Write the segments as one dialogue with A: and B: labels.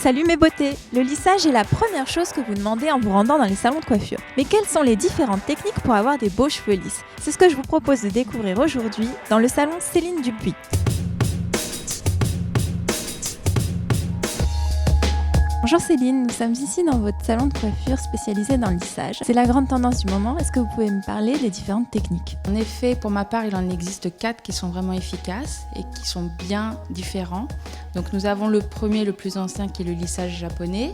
A: Salut mes beautés! Le lissage est la première chose que vous demandez en vous rendant dans les salons de coiffure. Mais quelles sont les différentes techniques pour avoir des beaux cheveux lisses? C'est ce que je vous propose de découvrir aujourd'hui dans le salon Céline Dupuis. Bonjour Céline, nous sommes ici dans votre salon de coiffure spécialisé dans le lissage. C'est la grande tendance du moment, est-ce que vous pouvez me parler des différentes techniques?
B: En effet, pour ma part, il en existe 4 qui sont vraiment efficaces et qui sont bien différents. Donc nous avons le premier, le plus ancien, qui est le lissage japonais,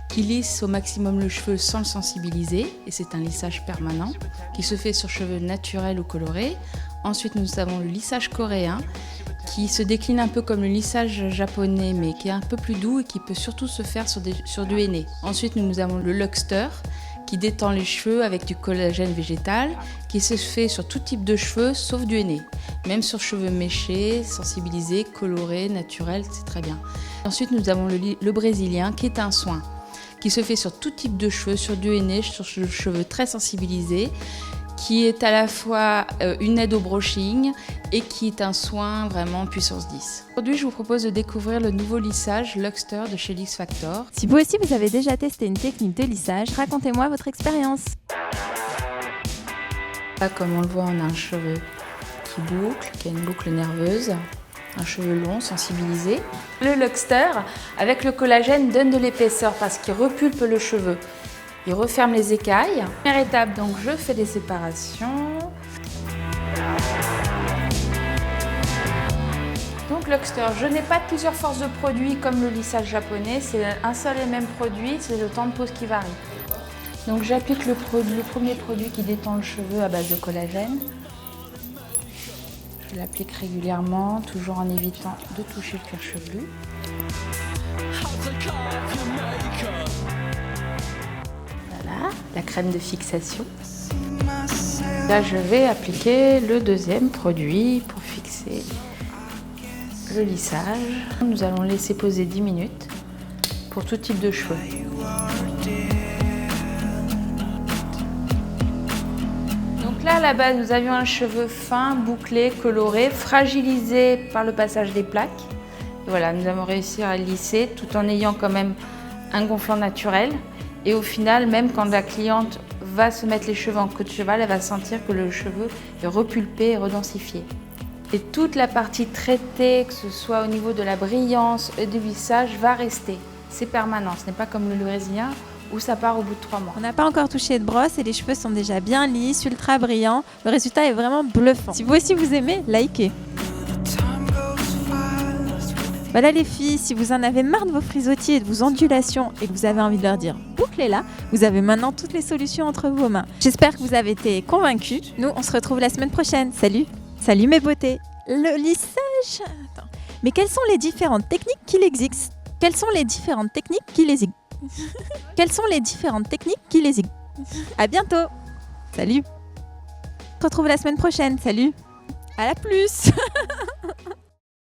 B: qui lisse au maximum le cheveu sans le sensibiliser, et c'est un lissage permanent, qui se fait sur cheveux naturels ou colorés. Ensuite, nous avons le lissage coréen, qui se décline un peu comme le lissage japonais, mais qui est un peu plus doux et qui peut surtout se faire sur du henné. Ensuite, nous avons le Luxter, qui détend les cheveux avec du collagène végétal, qui se fait sur tout type de cheveux, sauf du henné. Même sur cheveux méchés, sensibilisés, colorés, naturels, c'est très bien. Ensuite, nous avons le brésilien, qui est un soin, qui se fait sur tout type de cheveux, sur du henné, sur cheveux très sensibilisés, qui est à la fois une aide au brushing et qui est un soin vraiment puissance 10. Aujourd'hui, je vous propose de découvrir le nouveau lissage Luxter de chez Lix Factor.
A: Si vous aussi vous avez déjà testé une technique de lissage, racontez-moi votre expérience.
B: Là, comme on le voit, on a un cheveu qui boucle, qui a une boucle nerveuse, un cheveu long, sensibilisé. Le Luxter, avec le collagène, donne de l'épaisseur parce qu'il repulpe le cheveu. Il referme les écailles. Première étape, donc je fais des séparations. Donc Luxter, je n'ai pas plusieurs forces de produit comme le lissage japonais, c'est un seul et même produit, c'est le temps de pose qui varie. Donc j'applique le premier produit qui détend le cheveu à base de collagène. Je l'applique régulièrement, toujours en évitant de toucher le cuir chevelu. Voilà, la crème de fixation. Là, je vais appliquer le deuxième produit pour fixer le lissage. Nous allons laisser poser 10 minutes pour tout type de cheveux. Donc là, à la base, nous avions un cheveu fin, bouclé, coloré, fragilisé par le passage des plaques. Et voilà, nous avons réussi à lisser tout en ayant quand même un gonflant naturel. Et au final, même quand la cliente va se mettre les cheveux en queue de cheval, elle va sentir que le cheveu est repulpé et redensifié. Et toute la partie traitée, que ce soit au niveau de la brillance et du lissage, va rester. C'est permanent, ce n'est pas comme le brésilien où ça part au bout de 3 mois.
A: On n'a pas encore touché de brosse et les cheveux sont déjà bien lisses, ultra brillants. Le résultat est vraiment bluffant. Si vous aussi vous aimez, likez. Voilà les filles, si vous en avez marre de vos frisottis et de vos ondulations et que vous avez envie de leur dire bouclez-la, vous avez maintenant toutes les solutions entre vos mains. J'espère que vous avez été convaincus. Nous, on se retrouve la semaine prochaine. Salut! Salut mes beautés! Le lissage... Attends. Mais quelles sont les différentes techniques qui existent? Quelles sont les différentes techniques qui existent? Quelles sont les différentes techniques qui existent? À bientôt! Salut! On se retrouve la semaine prochaine. Salut! À la plus!